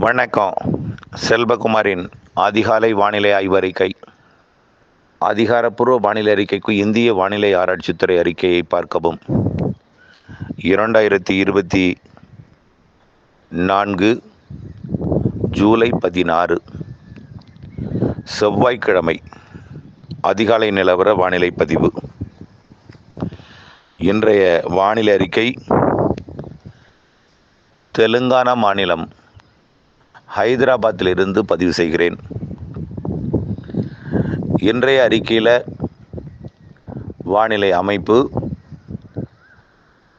வணக்கம். செல்வகுமாரின் அதிகாலை வானிலை ஆய்வறிக்கை. அதிகாரப்பூர்வ வானிலை அறிக்கைக்கு இந்திய வானிலை ஆராய்ச்சித்துறை அறிக்கையை பார்க்கவும். 2024 ஜூலை 16 செவ்வாய்க்கிழமை அதிகாலை நிலவர வானிலை பதிவு. இன்றைய வானிலை அறிக்கை தெலுங்கானா மாநிலம் ஹைதராபாத்திலிருந்து பதிவு செய்கிறேன். இன்றைய அறிக்கையில் வானிலை அமைப்பு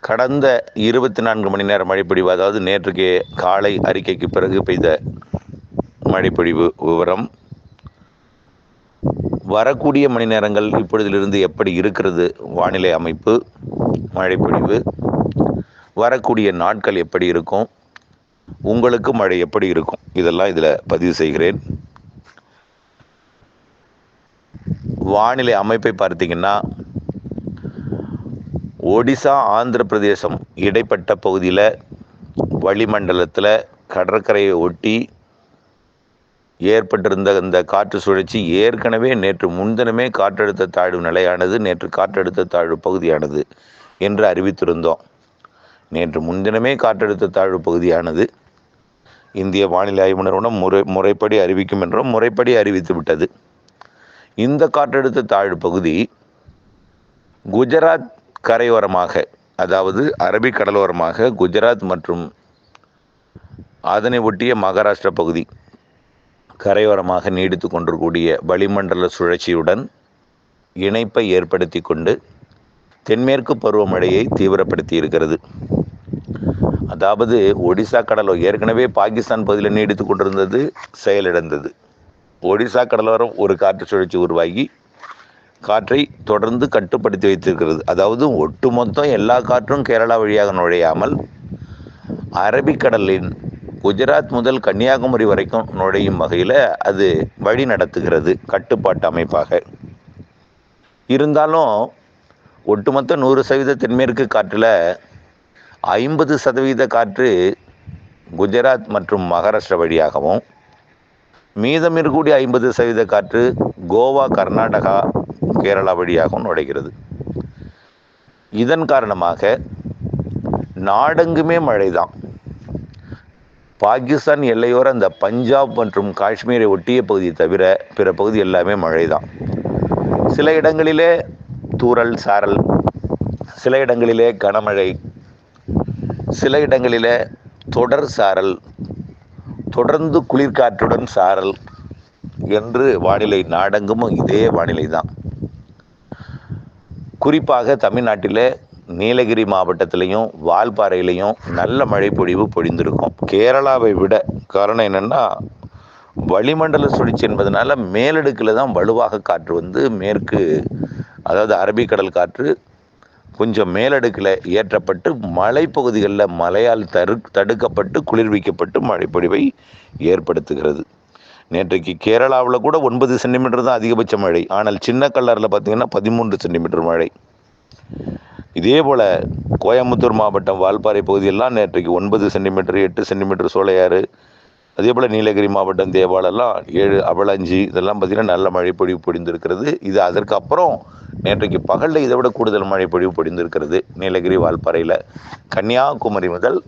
கடந்த 24 மணி நேர மழைப்பொழிவு, அதாவது நேற்றுக்கு காலை அறிக்கைக்கு பிறகு பெய்த மழைப்பொழிவு விவரம், வரக்கூடிய மணி நேரங்கள் இப்பொழுதிலிருந்து எப்படி இருக்கிறது வானிலை அமைப்பு, மழைப்பொழிவு, வரக்கூடிய நாட்கள் எப்படி இருக்கும், உங்களுக்கு மழை எப்படி இருக்கும், இதெல்லாம் இதில் பதிவு செய்கிறேன். வானிலை அமைப்பை பார்த்தீங்கன்னா, ஒடிசா ஆந்திர பிரதேசம் இடைப்பட்ட பகுதியில் வளிமண்டலத்தில் கடற்கரையை ஒட்டி ஏற்பட்டிருந்த இந்த காற்று சுழற்சி ஏற்கனவே நேற்று முன்தினமே காற்றழுத்த தாழ்வு நிலையானது, நேற்று காற்றழுத்த தாழ்வு பகுதியானது என்று அறிவித்திருந்தோம். நேற்று முன்தினமே காற்றழுத்த தாழ்வு பகுதியானது இந்திய வானிலை ஆய்வு நிறுவனம் முறைப்படி அறிவிக்கும் என்றும் முறைப்படி அறிவித்து விட்டது. இந்த காற்றழுத்த தாழ்வு பகுதி குஜராத் கரையோரமாக, அதாவது அரபிக் கடலோரமாக குஜராத் மற்றும் அதனை ஒட்டிய மகாராஷ்டிரா பகுதி கரையோரமாக நீடித்து கொண்டிருக்கூடிய வளிமண்டல சுழற்சியுடன் இணைப்பை ஏற்படுத்தி கொண்டு தென்மேற்கு பருவமழையை தீவிரப்படுத்தி இருக்கிறது. அதாவது ஒடிசா கடலோரம் ஏற்கனவே பாகிஸ்தான் பகுதியில் நீடித்து கொண்டிருந்தது, செயலிழந்தது. ஒடிசா கடலோரம் ஒரு காற்று சுழற்சி உருவாகி காற்றை தொடர்ந்து கட்டுப்படுத்தி வைத்திருக்கிறது. அதாவது ஒட்டுமொத்தம் எல்லா காற்றும் கேரளா வழியாக நுழையாமல் அரபிக்கடலின் குஜராத் முதல் கன்னியாகுமரி வரைக்கும் நுழையும் வகையில் அது வழி நடத்துகிறது கட்டுப்பாட்டு அமைப்பாக. இருந்தாலும் ஒட்டுமொத்த 100% தென்மேற்கு காற்றில் 50% காற்று குஜராத் மற்றும் மகாராஷ்டிரா வழியாகவும், மீதம் இருக்கக்கூடிய 50% காற்று கோவா, கர்நாடகா, கேரளா வழியாகவும் நுழைகிறது. இதன் காரணமாக நாடெங்குமே மழை தான். பாகிஸ்தான் எல்லையோர அந்த பஞ்சாப் மற்றும் காஷ்மீரை ஒட்டிய பகுதியை தவிர பிற பகுதி எல்லாமே மழை தான். சில இடங்களிலே தூறல் சாரல், சில இடங்களிலே கனமழை, சில இடங்களிலே தொடர் சாரல், தொடர்ந்து குளிர்காற்றுடன் சாரல் என்று வானிலை நாடெங்கும் இதே வானிலை தான். குறிப்பாக தமிழ்நாட்டில் நீலகிரி மாவட்டத்திலையும் வால்பாறையிலையும் நல்ல மழை பொழிந்திருக்கும் கேரளாவை விட. காரணம் என்னென்னா, வளிமண்டல சுழற்சி என்பதனால மேலடுக்கில் தான் வலுவாக காற்று வந்து மேற்கு, அதாவது அரபிக்கடல் காற்று கொஞ்சம் மேலடுக்கில் ஏற்றப்பட்டு மலைப்பகுதிகளில் மழையால் தடுக்கப்பட்டு குளிர்விக்கப்பட்டு மழைப்பொழிவை ஏற்படுத்துகிறது. நேற்றைக்கு கேரளாவில் கூட 9 சென்டிமீட்டர் தான் அதிகபட்ச மழை. ஆனால் சின்ன கல்லரில் பார்த்திங்கன்னா 13 சென்டிமீட்டர் மழை. இதே போல் கோயம்புத்தூர் மாவட்டம் வால்பாறை பகுதியெல்லாம் நேற்றைக்கு 9 சென்டிமீட்டர், 8 சென்டிமீட்டர் சோலையாறு, அதே போல் நீலகிரி மாவட்டம் தேவாலெல்லாம் 7, அவலாஞ்சி, இதெல்லாம் பார்த்திங்கன்னா நல்ல மழைப்பொழிவு பொழிந்திருக்கிறது. இது அதற்கு அப்புறம் நேற்றைக்கு பகலில் இதை விட கூடுதல் மழைப்பொழிவு பொழிந்திருக்கிறது. நீலகிரி வால்பாறையில் கன்னியாகுமரி முதல்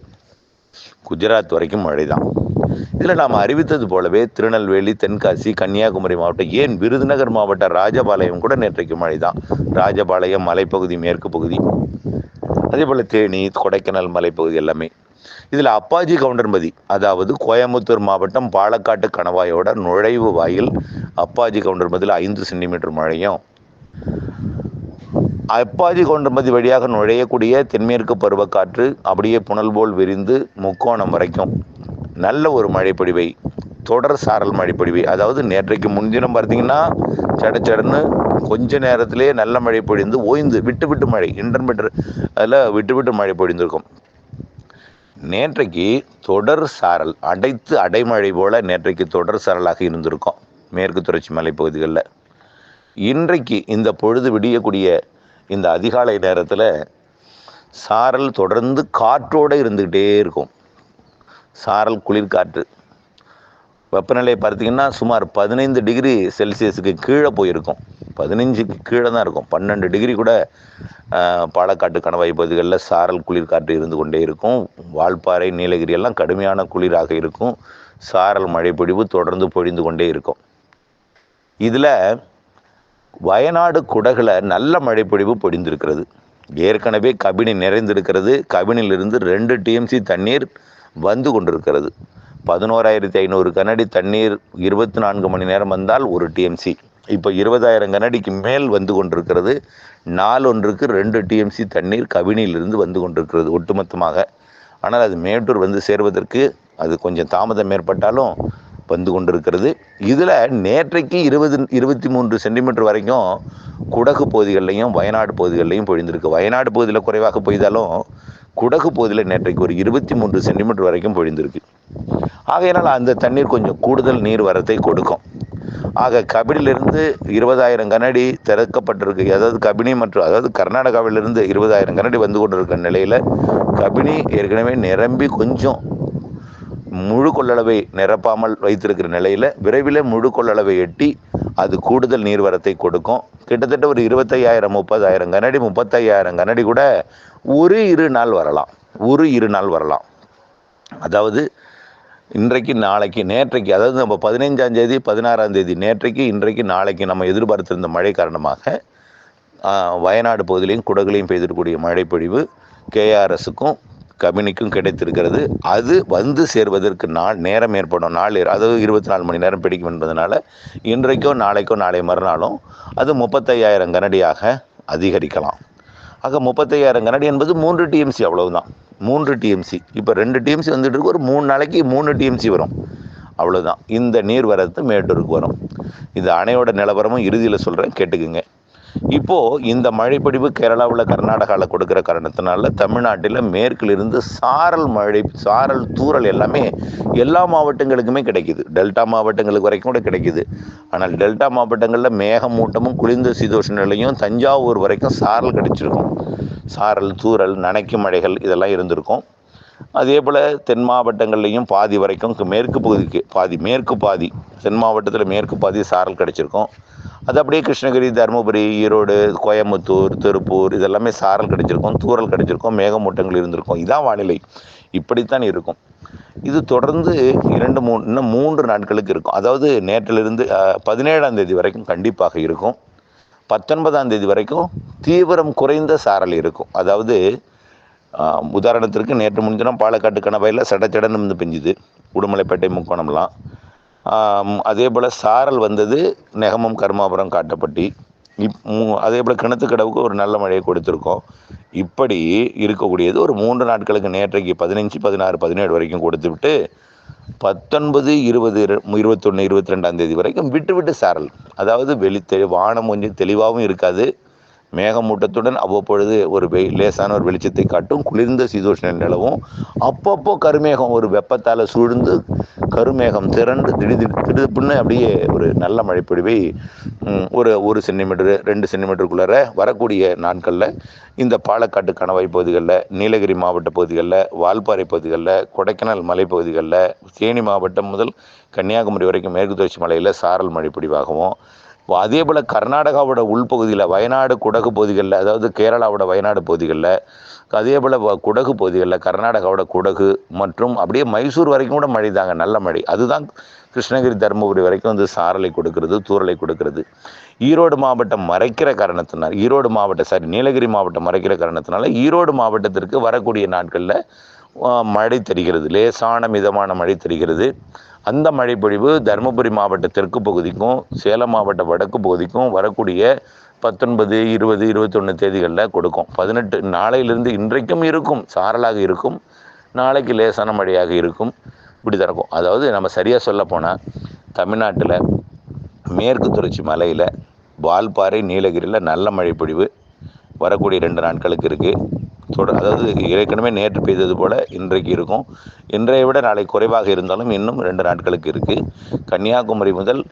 குஜராத் வரைக்கும் மழை தான். இதில் நாம் அறிவித்தது போலவே திருநெல்வேலி, தென்காசி, கன்னியாகுமரி மாவட்டம், ஏன் விருதுநகர் மாவட்டம் ராஜபாளையம் கூட நேற்றைக்கு மழை தான். ராஜபாளையம் மலைப்பகுதி, மேற்கு பகுதி, அதே போல் தேனி, கொடைக்கானல் மலைப்பகுதி எல்லாமே. இதில் அப்பாஜி கவுண்டன்பதி, அதாவது கோயம்புத்தூர் மாவட்டம் பாலக்காட்டு கணவாயோட நுழைவு வாயில் அப்பாஜி கவுண்டன்பதியில் 5 சென்டிமீட்டர் மழையும், அப்பாஜி கவுண்டன்பதி வழியாக நுழையக்கூடிய தென்மேற்கு பருவக்காற்று அப்படியே புனல் போல் விரிந்து முக்கோணம் வரைக்கும் நல்ல ஒரு மழைப்பொழிவை, தொடர் சாரல் மழைப்பொழிவை, அதாவது நேற்றைக்கு முன்தினம் பார்த்தீங்கன்னா சடச்சடன்னு கொஞ்ச நேரத்திலே நல்ல மழை பொழிந்து ஓய்ந்து விட்டு மழை, இன்டர்மீட்டர் அதில் விட்டு மழை பொழிந்திருக்கும். நேற்றைக்கு தொடர் சாரல், அடைமழை போல் நேற்றைக்கு தொடர் சாரலாக இருந்திருக்கும் மேற்கு தொடர்ச்சி மலைப்பகுதிகளில். இன்றைக்கு இந்த பொழுது விடியக்கூடிய இந்த அதிகாலை நேரத்தில் சாரல் தொடர்ந்து காற்றோடு இருந்துக்கிட்டே இருக்கும். சாரல் குளிர்காற்று வெப்பநிலை பார்த்தீங்கன்னா சுமார் 15 டிகிரி செல்சியஸுக்கு கீழே போயிருக்கும். 15க்கு கீழே தான் இருக்கும். 12 டிகிரி கூட பாலக்காட்டு கணவாய் பகுதிகளில் சாரல் குளிர் காற்று இருந்து கொண்டே இருக்கும். வால்பாறை, நீலகிரி எல்லாம் கடுமையான குளிராக இருக்கும். சாரல் மழை பொழிவு தொடர்ந்து பொழிந்து கொண்டே இருக்கும். இதில் வயநாடு, குடகுல நல்ல மழை பொழிவு பொழிந்திருக்கிறது. ஏற்கனவே கபினி நிறைந்திருக்கிறது. கபினிலிருந்து 2 டிஎம்சி தண்ணீர் வந்து கொண்டிருக்கிறது. 11,500 கனஅடி தண்ணீர் 24 மணி நேரம் வந்தால் 1 டிஎம்சி. இப்போ 20,000 கனஅடிக்கு மேல் வந்து கொண்டிருக்கிறது. நாள் ஒன்றுக்கு 2 டிஎம்சி தண்ணீர் கபினியிலிருந்து வந்து கொண்டிருக்கிறது ஒட்டுமொத்தமாக. ஆனால் அது மேட்டூர் வந்து சேர்வதற்கு அது கொஞ்சம் தாமதம் ஏற்பட்டாலும் வந்து கொண்டிருக்கிறது. இதில் நேற்றைக்கு 23 சென்டிமீட்டர் வரைக்கும் குடகு பகுதிகளிலையும் வயநாடு பகுதிகளிலையும் பொழிந்திருக்கு. வயநாடு பகுதியில் குறைவாக பெய்தாலும் குடகு பகுதியில் நேற்றைக்கு ஒரு 23 சென்டிமீட்டர் வரைக்கும் பொழிந்திருக்கு. ஆகையினால் அந்த தண்ணீர் கொஞ்சம் கூடுதல் நீர் வரத்தை கொடுக்கும். ஆக கபினிலிருந்து 20,000 கனஅடி திறக்கப்பட்டிருக்கு. அதாவது கபினி மற்றும் அதாவது கர்நாடகாவிலிருந்து 20,000 கனஅடி வந்து கொண்டிருக்கிற நிலையில் கபினி ஏற்கனவே நிரம்பி கொஞ்சம் முழு கொள்ளளவை நிரப்பாமல் வைத்திருக்கிற நிலையில் விரைவில் முழு கொள்ளளவை எட்டி அது கூடுதல் நீர்வரத்தை கொடுக்கும். கிட்டத்தட்ட ஒரு 25,000 30,000 கனஅடி 35,000 கனஅடி கூட ஒரு இரு நாள் வரலாம். அதாவது இன்றைக்கு நாளைக்கு நேற்றைக்கு, அதாவது நம்ம 15ஆம் தேதி 16ஆம் தேதி நேற்றைக்கு இன்றைக்கு நாளைக்கு நம்ம எதிர்பார்த்திருந்த மழை காரணமாக வயநாடு பகுதியிலையும் குடகுலையும் பெய்திருக்கக்கூடிய மழைப்பொழிவு கேஆர்எஸுக்கும் கபினிக்கும் கிடைத்திருக்கிறது. அது வந்து சேர்வதற்கு நேரம் ஏற்படும். அதாவது 24 மணி நேரம் பிடிக்கும் என்பதனால இன்றைக்கோ நாளைக்கோ நாளை மறுநாளும் அது 35,000 கனஅடியாக அதிகரிக்கலாம். ஆக 35,000 கனஅடி என்பது 3 டிஎம்சி, அவ்வளவுதான். 3 டிஎம்சி. இப்போ 2 டிஎம்சி வந்துட்டு இருக்கு. ஒரு 3 நாளைக்கு 3 டிஎம்சி வரும், அவ்வளோதான். இந்த நீர் வரத்து மேட்டூருக்கு வரும். இது அணையோட நிலவரமும் இறுதியில் சொல்கிறேன், கேட்டுக்குங்க. இப்போது இந்த மழைப்பொழிவு கேரளாவில் கர்நாடகாவில் கொடுக்குற காரணத்தினால தமிழ்நாட்டில் மேற்கிலிருந்து சாரல் தூறல் எல்லாமே எல்லா மாவட்டங்களுக்குமே கிடைக்குது. டெல்டா மாவட்டங்களுக்கு வரைக்கும் கூட கிடைக்குது. ஆனால் டெல்டா மாவட்டங்களில் மேகமூட்டமும் குளிர்ந்த சீதோஷ நிலையும் தஞ்சாவூர் வரைக்கும் சாரல் கிடைச்சிருக்கும். சாரல், தூறல், நனைக்கும் மழைகள் இதெல்லாம் இருந்திருக்கும். அதே போல் தென் மாவட்டங்கள்லேயும் பாதி வரைக்கும் மேற்கு பாதி தென் மாவட்டத்தில் மேற்கு பாதி சாரல் கிடைச்சிருக்கும். அது அப்படியே கிருஷ்ணகிரி, தருமபுரி, ஈரோடு, கோயம்புத்தூர், திருப்பூர் இதெல்லாமே சாரல் கிடைச்சிருக்கும், தூறல் கிடைச்சிருக்கும், மேகமூட்டங்கள் இருந்திருக்கும். இதான் வானிலை, இப்படித்தான் இருக்கும். இது தொடர்ந்து 3 நாட்களுக்கு இருக்கும். அதாவது நேற்றிலிருந்து 17ஆம் தேதி வரைக்கும் கண்டிப்பாக இருக்கும். 19ஆம் தேதி வரைக்கும் தீவிரம் குறைந்த சாரல் இருக்கும். அதாவது உதாரணத்திற்கு நேற்று முன்தினம் பாலக்காட்டு கணவாயில் சடச்சடன்னு வந்து பெஞ்சுது, உடுமலைப்பேட்டை, முக்கோணம்லாம். அதே போல் சாரல் வந்தது நெகமம், கருமாபுரம், காட்டப்பட்டி. அதே போல் கிணத்துக்கடவுக்கு ஒரு நல்ல மழையை கொடுத்துருக்கோம். இப்படி இருக்கக்கூடியது ஒரு 3 நாட்களுக்கு நேற்றைக்கு 15, 16, 17 வரைக்கும் கொடுத்து விட்டு 19, 20, 21, 22ஆம் தேதி வரைக்கும் விட்டு சாரல். அதாவது வானம் கொஞ்சம் தெளிவாகவும் இருக்காது, மேகமூட்டத்துடன் அவ்வப்பொழுது ஒரு லேசான ஒரு வெளிச்சத்தை காட்டும், குளிர்ந்த சீதோஷ்ண நிலவும். அப்பப்போ கருமேகம் ஒரு வெப்பத்தால் சூழ்ந்து கருமேகம் திரண்டு திடுப்புன்னு அப்படியே ஒரு நல்ல மழைப்பொழிவை ஒரு 1 சென்டிமீட்டரு 2 சென்டிமீட்டருக்குள்ளார வரக்கூடிய நாட்களில் இந்த பாலக்காட்டு கணவாய் பகுதிகளில், நீலகிரி மாவட்ட பகுதிகளில், வால்பாறை பகுதிகளில், கொடைக்கானல் மலைப்பகுதிகளில், தேனி மாவட்டம் முதல் கன்னியாகுமரி வரைக்கும் மேற்கு தொடர்ச்சி மலையில் சாரல் மழைப்பொழிவாகவும், அதே போல் கர்நாடகாவோட உள்பகுதியில் வயநாடு, குடகு பகுதிகளில், அதாவது கேரளாவோட வயநாடு பகுதிகளில், அதே போல் குடகு பகுதிகளில், கர்நாடகாவோட குடகு மற்றும் அப்படியே மைசூர் வரைக்கும் கூட மழை தாங்க, நல்ல மழை. அதுதான் கிருஷ்ணகிரி, தருமபுரி வரைக்கும் வந்து சாரலை கொடுக்கிறது, தூறலை கொடுக்கிறது. ஈரோடு மாவட்டம் மறைக்கிற காரணத்தினால் நீலகிரி மாவட்டம் மறைக்கிற காரணத்தினால ஈரோடு மாவட்டத்திற்கு வரக்கூடிய நாட்களில் மழை தெரிகிறது, லேசான மிதமான மழை தெரிகிறது. அந்த மழைப்பொழிவு தருமபுரி மாவட்ட தெற்கு பகுதிக்கும் சேலம் மாவட்ட வடக்கு பகுதிக்கும் வரக்கூடிய 19, 20, 21 தேதிகளில் கொடுக்கும். 18 நாளையிலிருந்து இன்றைக்கும் இருக்கும், சாரலாக இருக்கும், நாளைக்கு லேசான மழையாக இருக்கும், இப்படி தான் இருக்கும். அதாவது நம்ம சரியாக சொல்ல போனால் தமிழ்நாட்டில் மேற்கு தொடர்ச்சி மலையில் வால்பாறை, நீலகிரியில் நல்ல மழைப்பொழிவு வரக்கூடிய 2 நாட்களுக்கு இருக்குது. அதாவது ஏற்கனவே நேற்று பெய்தது போல் இன்றைக்கு இருக்கும். இன்றைய விட நாளை குறைவாக இருந்தாலும் இன்னும் 2 நாட்களுக்கு இருக்குது. கன்னியாகுமரி முதல்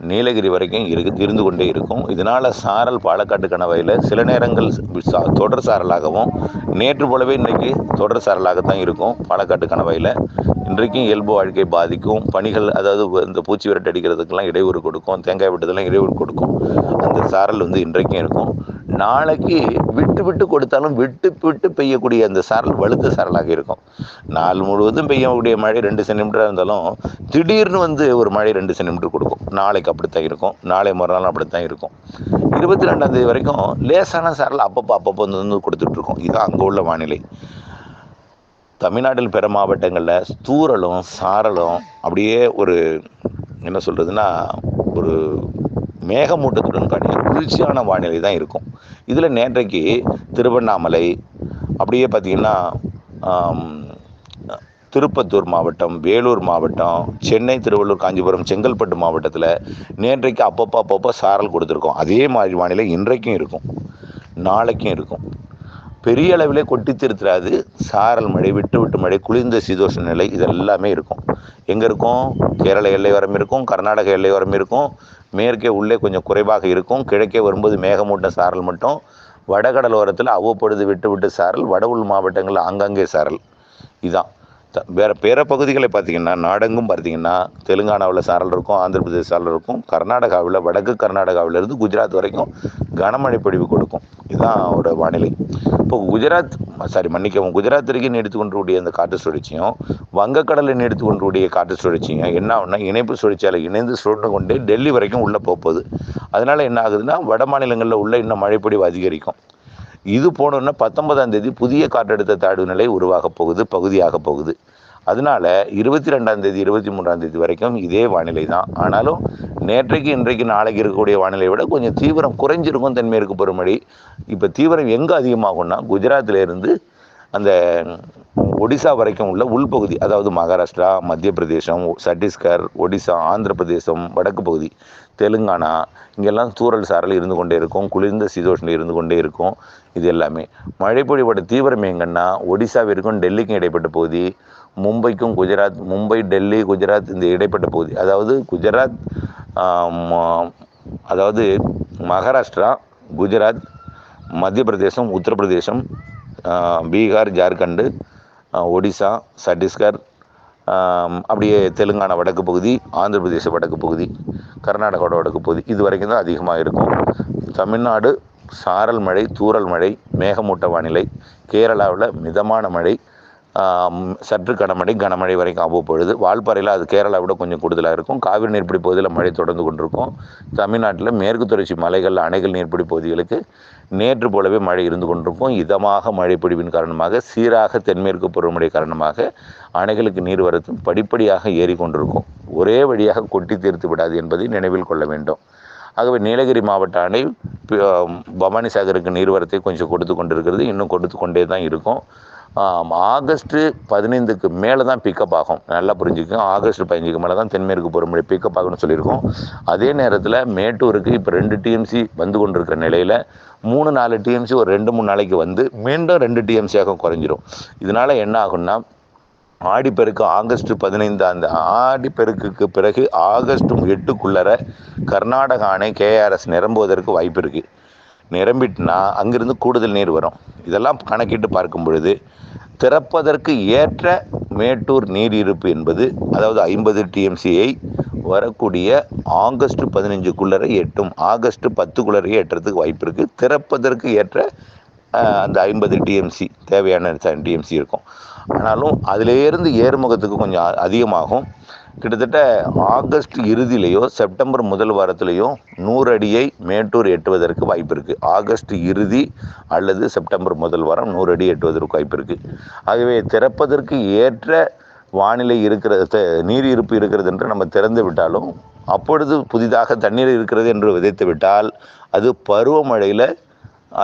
நீலகிரி வரைக்கும் இருந்து கொண்டே இருக்கும். இதனால் சாரல் பாலக்காட்டு கணவாயில் சில நேரங்கள் தொடர் சாரலாகவும், நேற்று போலவே இன்றைக்கி தொடர் சாரலாகத்தான் இருக்கும். பாலக்காட்டு கணவாயில் இன்றைக்கும் இயல்பு வாழ்க்கை பாதிக்கும். பணிகள், அதாவது இந்த பூச்சி விரட்டு அடிக்கிறதுக்கெல்லாம் இடையூறு கொடுக்கும், தேங்காய் வெட்டுதெல்லாம் இடையூறு கொடுக்கும். அந்த சாரல் இன்றைக்கும் இருக்கும். நாளைக்கு விட்டு விட்டு கொடுத்தாலும் விட்டு விட்டு பெய்யக்கூடிய அந்த சாரல் வலுத்த சாரலாக இருக்கும். நாள் முழுவதும் பெய்யக்கூடிய மழை 2 சென்டிமீட்டராக இருந்தாலும் திடீர்னு ஒரு மழை 2 சென்டிமீட்டர் கொடுக்கும். நாளைக்கு அப்படித்தான் இருக்கும், நாளை மறுநாள் அப்படித்தான் இருக்கும். 22ஆம் தேதி வரைக்கும் லேசான சாரல் அப்பப்போ கொடுத்துட்ருக்கோம். இதுதான் அங்கே உள்ள வானிலை. தமிழ்நாட்டில் பிற மாவட்டங்களில் தூறலும் சாரலும் அப்படியே என்ன சொல்கிறதுனா ஒரு மேகமூட்டத்துடன் கூடிய குளிர்ச்சியான வானிலை தான் இருக்கும். இதில் நேற்றைக்கு திருவண்ணாமலை, அப்படியே பார்த்திங்கன்னா திருப்பத்தூர் மாவட்டம், வேலூர் மாவட்டம், சென்னை, திருவள்ளூர், காஞ்சிபுரம், செங்கல்பட்டு மாவட்டத்தில் நேற்றைக்கு அப்பப்போ சாரல் கொடுத்துருக்கோம். அதே மாதிரி வானிலை இன்றைக்கும் இருக்கும், நாளைக்கும் இருக்கும். பெரிய அளவிலே கொட்டி திருத்துறாது. சாரல் மழை, விட்டு விட்டு மழை, குளிர்ந்த சீதோஷ நிலை, இதெல்லாமே இருக்கும். எங்கே இருக்கும்? கேரள எல்லையோரம் இருக்கும், கர்நாடக எல்லையோரம் இருக்கும், மேற்கே உள்ளே கொஞ்சம் குறைவாக இருக்கும். கிழக்கே வரும்போது மேகமூட்ட சாரல் மட்டும். வடகடலோரத்தில் அவ்வப்பொழுது விட்டு விட்டு சாரல், வட உள் மாவட்டங்களில் ஆங்காங்கே சாரல். இதுதான். வேறு பிற பகுதிகளை பார்த்திங்கன்னா, நாடெங்கும் பார்த்திங்கன்னா தெலுங்கானாவில் சாரல் இருக்கும், ஆந்திர பிரதேச சாரல் இருக்கும், கர்நாடகாவில், வடக்கு கர்நாடகாவிலேருந்து குஜராத் வரைக்கும் கனமழை பொழிவு கொடுக்கும். இதுதான் ஒரு வானிலை. இப்போ குஜராத் வரைக்கும் நீடித்து கொண்டிருக்கூடிய அந்த காற்று சுழற்சியும், வங்கக்கடலை நீடித்து கொண்டிருக்கூடிய காற்று சுழற்சியும் என்ன ஆகுனா, இணைப்பு சுழற்சியால் இணைந்து சுழன்று கொண்டே டெல்லி வரைக்கும் உள்ளே போகுது. அதனால் என்ன ஆகுதுன்னா, வட மாநிலங்களில் உள்ள இன்னும் மழைப்பொழிவு அதிகரிக்கும். இது போனோன்னா 19ஆம் தேதி புதிய காற்றழுத்த தாழ்வு நிலை பகுதியாக போகுது. அதனால் 22ஆம் தேதி 23ஆம் தேதி வரைக்கும் இதே வானிலை தான். ஆனாலும் நேற்றைக்கு இன்றைக்கு நாளைக்கு இருக்கக்கூடிய வானிலை விட கொஞ்சம் தீவிரம் குறைஞ்சிருக்கும் தென்மேற்கு பருவமழை. இப்போ தீவிரம் எங்கே அதிகமாகும்னா, குஜராத்திலேருந்து அந்த ஒடிசா வரைக்கும் உள்ள உள்பகுதி, அதாவது மகாராஷ்டிரா, மத்திய பிரதேசம், சத்தீஸ்கர், ஒடிசா, ஆந்திர பிரதேசம், வடக்கு பகுதி, தெலுங்கானா, இங்கெல்லாம் தூறல் சாரல் இருந்து கொண்டே இருக்கும், குளிர்ந்த சீதோஷ்ணம் இருந்து கொண்டே இருக்கும். இது எல்லாமே மழைப்பொழிவோட தீவிரம் எங்கன்னா, ஒடிசாவிற்கும் டெல்லிக்கும் இடைப்பட்ட பகுதி, மும்பைக்கும் குஜராத், மும்பை, டெல்லி, குஜராத், இந்த இடைப்பட்ட பகுதி, அதாவது குஜராத், அதாவது மகாராஷ்டிரா, குஜராத், மத்திய பிரதேசம், உத்தரப்பிரதேசம், பீகார், ஜார்க்கண்டு, ஒடிசா, சத்தீஸ்கர், அப்படியே தெலுங்கானா வடக்கு பகுதி, ஆந்திர பிரதேச வடக்கு பகுதி, கர்நாடகாவோட வடக்கு பகுதி, இது வரைக்கும் தான் அதிகமாக இருக்கும். தமிழ்நாடு சாரல் மழை, தூறல் மழை, மேகமூட்ட வானிலை. கேரளாவில் மிதமான மழை, சற்று கனமழை வரைக்கும் அவ்வப்பொழுது. வால்பாறையில் அது கேரளா விட கொஞ்சம் கூடுதலாக இருக்கும். காவிரி நீர்ப்பிடி பகுதியில் மழை தொடர்ந்து கொண்டிருக்கும். தமிழ்நாட்டில் மேற்கு தொடர்ச்சி மலைகள், அணைகள் நீர்ப்பிடி பகுதிகளுக்கு நேற்று போலவே மழை இருந்து கொண்டிருக்கும். இதமாக மழை பொழிவின் காரணமாக, சீராக தென்மேற்கு பருவமழை காரணமாக அணைகளுக்கு நீர்வரத்து படிப்படியாக ஏறிக்கொண்டிருக்கும். ஒரே வழியாக கொட்டி தீர்த்து விடாது என்பதை நினைவில் கொள்ள வேண்டும். ஆகவே நீலகிரி மாவட்ட அணை பவானி சாகருக்கு நீர்வரத்தை கொஞ்சம் கொடுத்து கொண்டிருக்கிறது, இன்னும் கொடுத்து கொண்டே தான் இருக்கும். ஆகஸ்ட்டு 15க்கு மேலே தான் பிக்கப் ஆகும். நல்லா புரிஞ்சுக்கோங்க. ஆகஸ்ட் 15க்கு மேலே தான் தென்மேற்கு பருவமழை பிக்கப் ஆகும்னு சொல்லியிருக்கோம். அதே நேரத்தில் மேட்டூருக்கு இப்போ 2 டிஎம்சி வந்து கொண்டிருக்கிற நிலையில் 3-4 டிஎம்சி ஒரு 2-3 நாளைக்கு வந்து மீண்டும் 2 டிஎம்சியாக குறைஞ்சிரும். இதனால் என்ன ஆகும்னா, ஆடிப்பெருக்கு ஆகஸ்ட் 15, அந்த ஆடிப்பெருக்குக்கு பிறகு ஆகஸ்ட் 8க்குள்ளர கர்நாடக அணை கேஆர்எஸ் நிரம்புவதற்கு வாய்ப்பு இருக்குது. நிரம்பிட்டுனா அங்கிருந்து கூடுதல் நீர் வரும். இதெல்லாம் கணக்கிட்டு பார்க்கும் பொழுது திறப்பதற்கு ஏற்ற மேட்டூர் நீர் இருப்பு என்பது, அதாவது 50 டிஎம்சியை வரக்கூடிய ஆகஸ்ட் 15க்குள்ளரை எட்டும், ஆகஸ்ட் 10க்குள்ளரே எட்டுறதுக்கு வாய்ப்பு இருக்குது. திறப்பதற்கு ஏற்ற அந்த 50 டிஎம்சி தேவையான டிஎம்சி இருக்கும். ஆனாலும் அதிலேருந்து ஏறுமுகத்துக்கு கொஞ்சம் அதிகமாகும். கிட்டத்தட்ட ஆகஸ்ட் இறுதியிலையோ செப்டம்பர் முதல் வாரத்திலையோ 100 அடியை மேட்டூர் எட்டுவதற்கு வாய்ப்பு இருக்குது. ஆகஸ்ட் இறுதி அல்லது செப்டம்பர் முதல் வாரம் 100 அடி எட்டுவதற்கு வாய்ப்பு இருக்குது. ஆகவே திறப்பதற்கு ஏற்ற வானிலை நீர் இருப்பு இருக்கிறது என்று நம்ம திறந்து விட்டாலும், அப்பொழுது புதிதாக தண்ணீர் இருக்கிறது என்று விதைத்து விட்டால் அது பருவமழையில்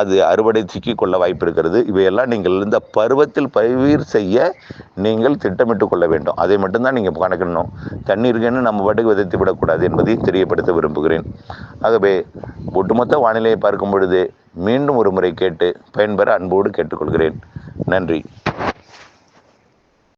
அது அறுவடை சிக்கிக்கொள்ள வாய்ப்பு இருக்கிறது. இவையெல்லாம் நீங்கள் இந்த பருவத்தில் பயிர் செய்ய நீங்கள் திட்டமிட்டு கொள்ள வேண்டும். அதை மட்டும்தான் நீங்கள் கணக்கிடணும். தண்ணீருக்குன்னு நம்ம பாட்டுக்கு விதைத்து விடக்கூடாது என்பதை தெரியப்படுத்த விரும்புகிறேன். ஆகவே ஒட்டுமொத்த வானிலையை பார்க்கும் பொழுது மீண்டும் ஒரு முறை கேட்டு பயன்பெற அன்போடு கேட்டுக்கொள்கிறேன். நன்றி.